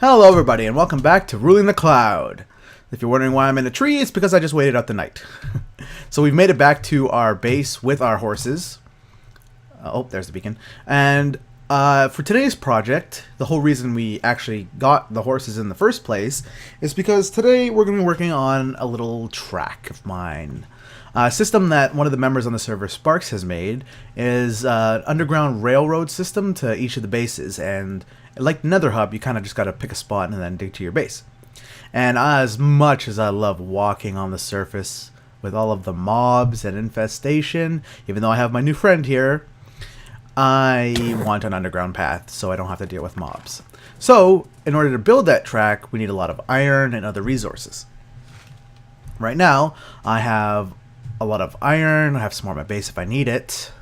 Hello everybody and welcome back to Ruling the Cloud. If you're wondering why I'm in a tree, it's because I just waited out the night. So we've made it back to our base with our horses. Oh, there's the beacon. And for today's project, the whole reason we actually got the horses in the first place is because today we're going to be working on a little track of mine. A system that one of the members on the server, Sparks, has made is an underground railroad system to each of the bases, and like Nether Hub, you kind of just got to pick a spot and then dig to your base. And as much as I love walking on the surface with all of the mobs and infestation, even though I have my new friend here, I want an underground path so I don't have to deal with mobs. So, in order to build that track, we need a lot of iron and other resources. Right now, I have a lot of iron. I have some more at my base if I need it.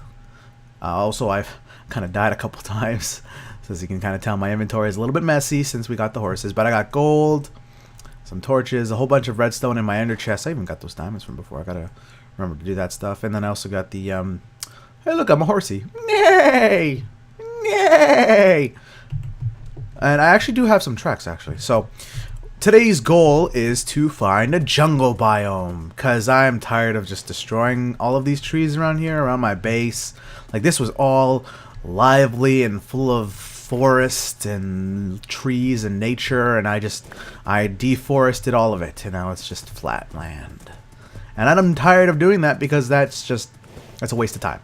Also, I've kind of died a couple times. So as you can kind of tell, my inventory is a little bit messy since we got the horses. But I got gold, some torches, a whole bunch of redstone in my ender chest. I even got those diamonds from before. I gotta remember to do that stuff. And then I also got the, hey look, I'm a horsey. Yay! Yay! And I actually do have some tracks, actually. So today's goal is to find a jungle biome, because I'm tired of just destroying all of these trees around here, around my base. Like, this was all lively and full of forest and trees and nature, and I deforested all of it, and now it's just flat land. And I'm tired of doing that because that's a waste of time.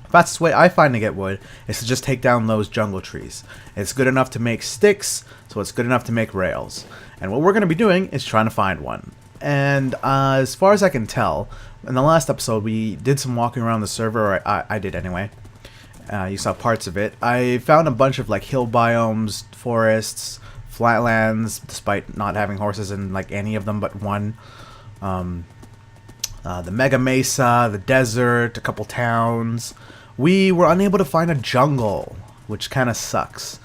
The fastest way I find to get wood is to just take down those jungle trees. It's good enough to make sticks, so it's good enough to make rails. And what we're going to be doing is trying to find one. And as far as I can tell, in the last episode we did some walking around the server, or I did anyway. You saw parts of it. I found a bunch of like hill biomes, forests, flatlands, despite not having horses in like any of them but one. The mega mesa, the desert, a couple towns. We were unable to find a jungle, which kind of sucks.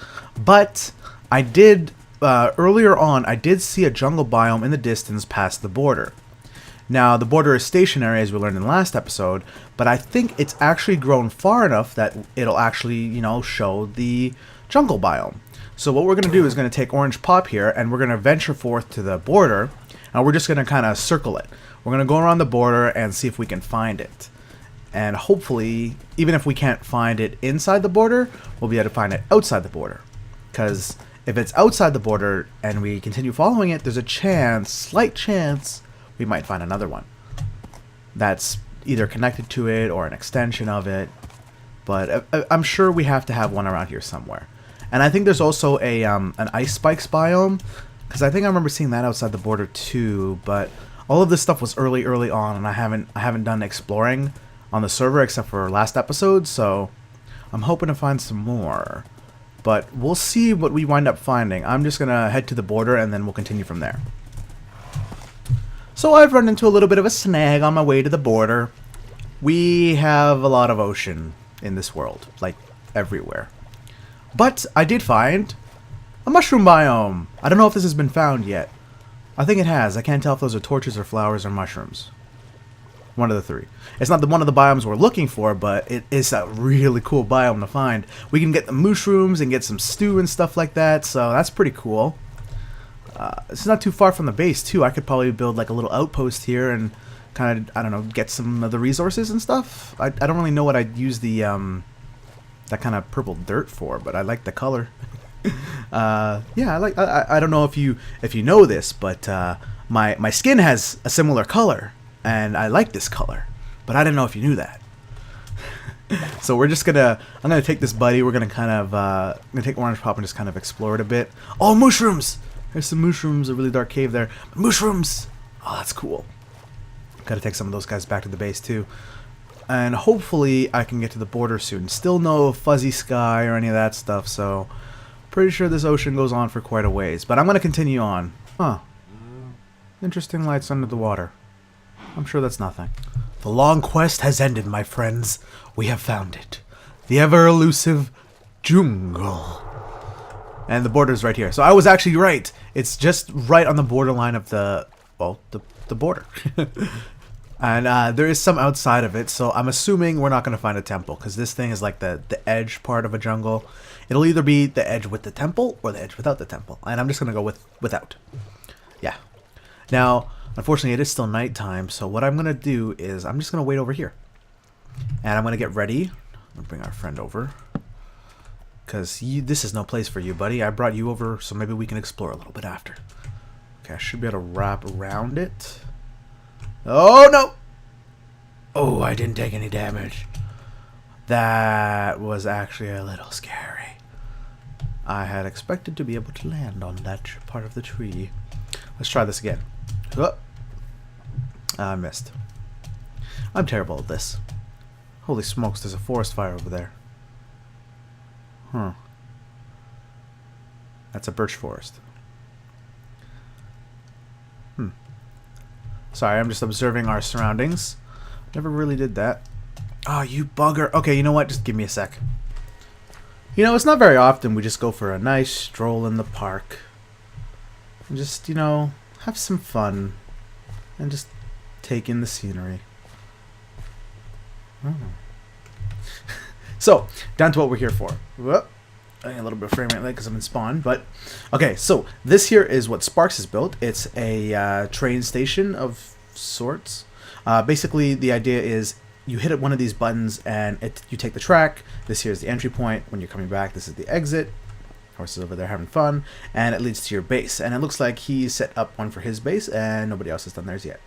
But I did, earlier on, I did see a jungle biome in the distance past the border. Now, the border is stationary, as we learned in the last episode, but I think it's actually grown far enough that it'll actually, you know, show the jungle biome. So what we're going to do is going to take Orange Pop here, and we're going to venture forth to the border, and we're just going to kind of circle it. We're going to go around the border and see if we can find it. And hopefully, even if we can't find it inside the border, we'll be able to find it outside the border. Because if it's outside the border and we continue following it, there's a chance, slight chance, we might find another one that's either connected to it or an extension of it. But I'm sure we have to have one around here somewhere. And I think there's also a an ice spikes biome, because I think I remember seeing that outside the border too. But all of this stuff was early on, and I haven't done exploring on the server except for last episode. So I'm hoping to find some more. But we'll see what we wind up finding. I'm just gonna head to the border and then we'll continue from there. So I've run into a little bit of a snag on my way to the border. We have a lot of ocean in this world, like everywhere. But I did find a mushroom biome. I don't know if this has been found yet. I think it has. I can't tell if those are torches or flowers or mushrooms. One of the three. It's not one of the biomes we're looking for, but it is a really cool biome to find. We can get the mushrooms and get some stew and stuff like that, so that's pretty cool. It's not too far from the base too. I could probably build like a little outpost here and kind of, I don't know, get some of the resources and stuff. I don't really know what I'd use the that kind of purple dirt for, but I like the color. Yeah, I don't know if you know this, but my skin has a similar color, and I like this color, but I didn't know if you knew that. So I'm gonna take this buddy. We're gonna kind of gonna take Orange Pop and just kind of explore it a bit. Oh, mushrooms! There's some mushrooms, a really dark cave there. Mushrooms! Oh, that's cool. Gotta take some of those guys back to the base too. And hopefully I can get to the border soon. Still no fuzzy sky or any of that stuff, so pretty sure this ocean goes on for quite a ways. But I'm gonna continue on. Huh. Interesting lights under the water. I'm sure that's nothing. The long quest has ended, my friends. We have found it. The ever-elusive jungle. And the border's right here. So I was actually right. It's just right on the borderline of the border. And there is some outside of it, so I'm assuming we're not going to find a temple, because this thing is like the edge part of a jungle. It'll either be the edge with the temple or the edge without the temple. And I'm just going to go with without. Yeah. Now, unfortunately, it is still nighttime. So what I'm going to do is I'm just going to wait over here. And I'm going to get ready. I'm going to bring our friend over. Because this is no place for you, buddy. I brought you over so maybe we can explore a little bit after. Okay, I should be able to wrap around it. Oh, no! Oh, I didn't take any damage. That was actually a little scary. I had expected to be able to land on that part of the tree. Let's try this again. Oh. I missed. I'm terrible at this. Holy smokes, there's a forest fire over there. Huh. That's a birch forest. Sorry, I'm just observing our surroundings. Never really did that. Oh, you bugger. Okay, you know what? Just give me a sec. You know, it's not very often we just go for a nice stroll in the park. And just, you know, have some fun. And just take in the scenery. Oh. So, down to what we're here for. Whoop. A little bit of frame rate because I'm in spawn, but okay. So this here is what Sparks has built. It's a train station of sorts. Basically, the idea is you hit one of these buttons and you take the track. This here is the entry point. When you're coming back, this is the exit. Horses over there having fun, and it leads to your base. And it looks like he set up one for his base, and nobody else has done theirs yet.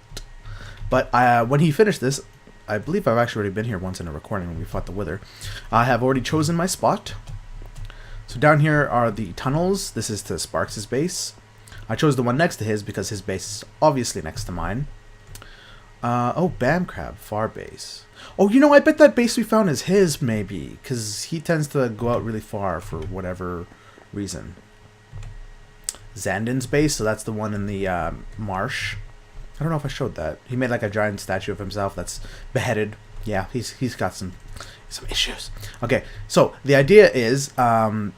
But when he finished this, I believe I've actually already been here once in a recording when we fought the Wither. I have already chosen my spot. So down here are the tunnels. This is to Sparks' base. I chose the one next to his because his base is obviously next to mine. Oh, Bam Crab, far base. Oh, you know, I bet that base we found is his, maybe. Because he tends to go out really far for whatever reason. Zandon's base, so that's the one in the marsh. I don't know if I showed that. He made like a giant statue of himself that's beheaded. Yeah, he's got some issues. Okay, so the idea is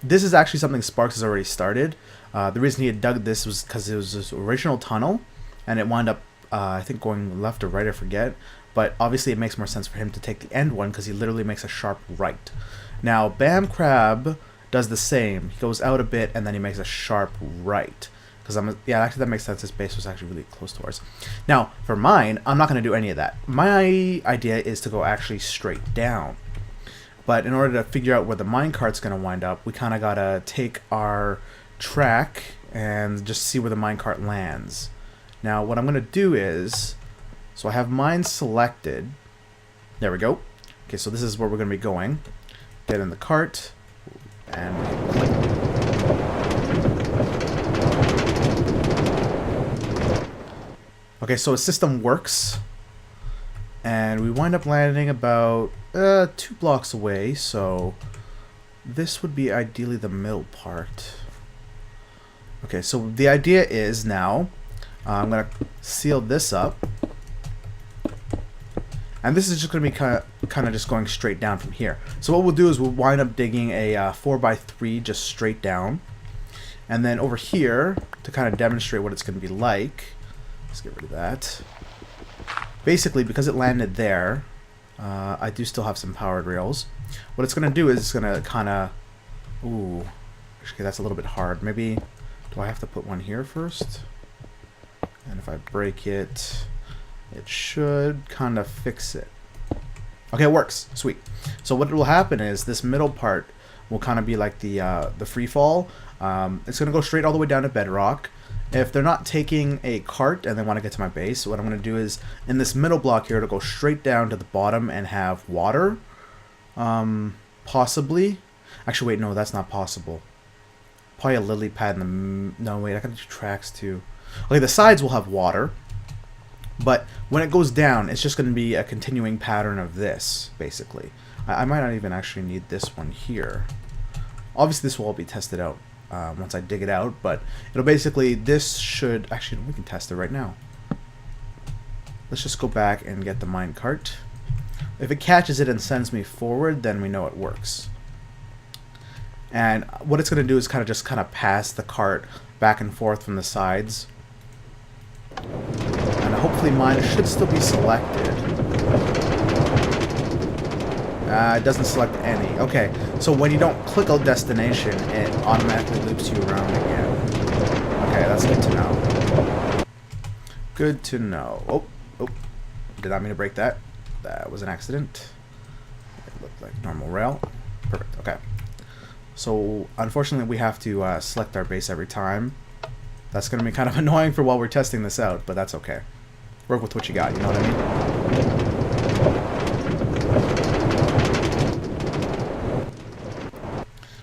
this is actually something Sparks has already started. The reason he had dug this was because it was this original tunnel, and it wound up I think going left or right, I forget. But obviously it makes more sense for him to take the end one because he literally makes a sharp right. Now Bam Crab does the same. He goes out a bit and then he makes a sharp right. Yeah, actually that makes sense. His base was actually really close to ours. Now, for mine, I'm not going to do any of that. My idea is to go actually straight down. But in order to figure out where the minecart's going to wind up, we kind of got to take our track and just see where the minecart lands. Now, what I'm going to do is, so I have mine selected. There we go. Okay, so this is where we're going to be going. Get in the cart and click. Okay, so a system works, and we wind up landing about 2 blocks away, so this would be ideally the middle part. Okay, so the idea is now, I'm going to seal this up, and this is just going to be kind of just going straight down from here. So what we'll do is we'll wind up digging a 4x3 just straight down, and then over here, to kind of demonstrate what it's going to be like, let's get rid of that. Basically, because it landed there, I do still have some powered rails. What it's going to do is it's going to kind of... Ooh. Okay, that's a little bit hard. Maybe... Do I have to put one here first? And if I break it, it should kind of fix it. Okay, it works. Sweet. So what will happen is this middle part will kind of be like the free fall. It's going to go straight all the way down to bedrock. If they're not taking a cart and they want to get to my base, what I'm going to do is, in this middle block here, to go straight down to the bottom and have water. Possibly. Actually, wait, no, that's not possible. Probably a lily pad in the... No, wait, I got to do tracks too. Okay, the sides will have water. But when it goes down, it's just going to be a continuing pattern of this, basically. I might not even actually need this one here. Obviously, this will all be tested out once I dig it out, but it'll basically, this should, actually, we can test it right now. Let's just go back and get the minecart. If it catches it and sends me forward, then we know it works. And what it's going to do is just pass the cart back and forth from the sides. And hopefully mine should still be selected. It doesn't select any. Okay, so when you don't click a destination, it automatically loops you around again. Okay, that's good to know. Good to know. Oh, did not mean to break that. That was an accident. It looked like normal rail. Perfect, okay. So, unfortunately, we have to select our base every time. That's going to be kind of annoying for while we're testing this out, but that's okay. Work with what you got, you know what I mean?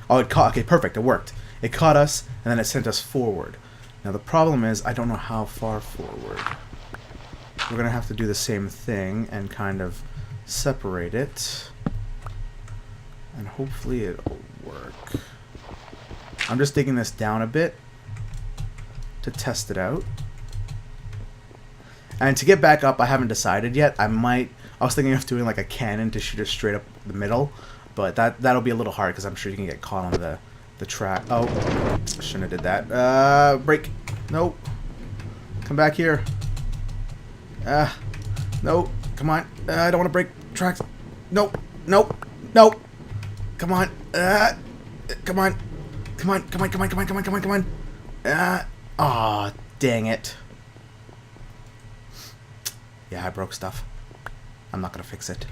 Oh, it caught. Okay, perfect. It worked. It caught us, and then it sent us forward. Now, the problem is I don't know how far forward. We're going to have to do the same thing and kind of separate it. And hopefully it'll work. I'm just digging this down a bit to test it out. And to get back up, I haven't decided yet. I was thinking of doing like a cannon to shoot it straight up the middle. But that'll be a little hard because I'm sure you can get caught on the track. Oh, shouldn't have did that. Break. Nope. Come back here. No. Come on. I don't want to break tracks. Nope. Nope. Nope. Come on. Come on. Come on. Come on. Come on. Come on. Come on. Come on. Come on. Aw, dang it. Yeah, I broke stuff. I'm not gonna fix it.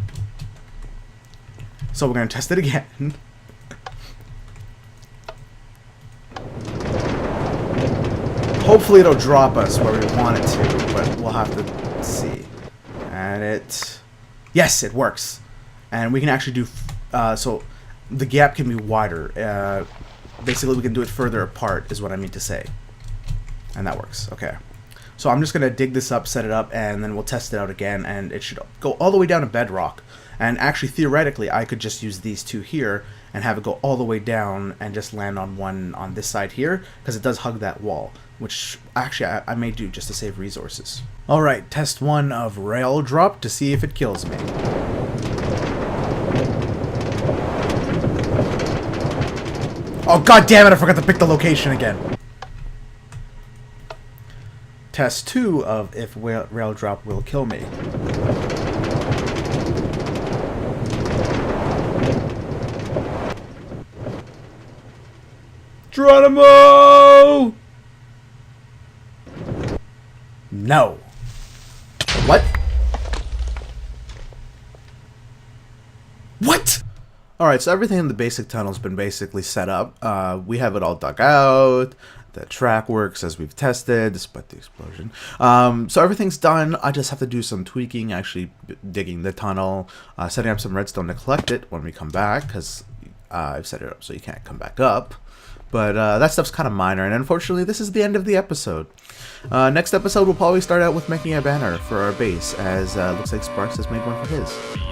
So we're going to test it again. Hopefully it'll drop us where we want it to, but we'll have to see. And yes, it works. And we can actually do, so the gap can be wider. Basically we can do it further apart is what I mean to say. And that works, okay. So I'm just going to dig this up, set it up, and then we'll test it out again, and it should go all the way down to bedrock. And actually, theoretically, I could just use these two here and have it go all the way down and just land on one on this side here, because it does hug that wall, which actually I may do just to save resources. Alright, test one of rail drop to see if it kills me. Oh, god damn it, I forgot to pick the location again. Test 2 of if rail drop will kill me. Geronimo! No. What? What? Alright, so everything in the basic tunnel's been basically set up. We have it all dug out. The track works as we've tested, despite the explosion. So everything's done. I just have to do some tweaking, actually digging the tunnel, setting up some redstone to collect it when we come back, because I've set it up so you can't come back up. But that stuff's kind of minor, and unfortunately this is the end of the episode. Next episode we'll probably start out with making a banner for our base, as looks like Sparks has made one for his.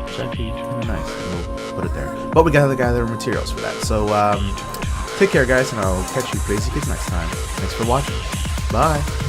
It's actually really nice, and we'll put it there. But we gotta gather materials for that, so take care guys, and I'll catch you crazy kids next time. Thanks for watching. Bye!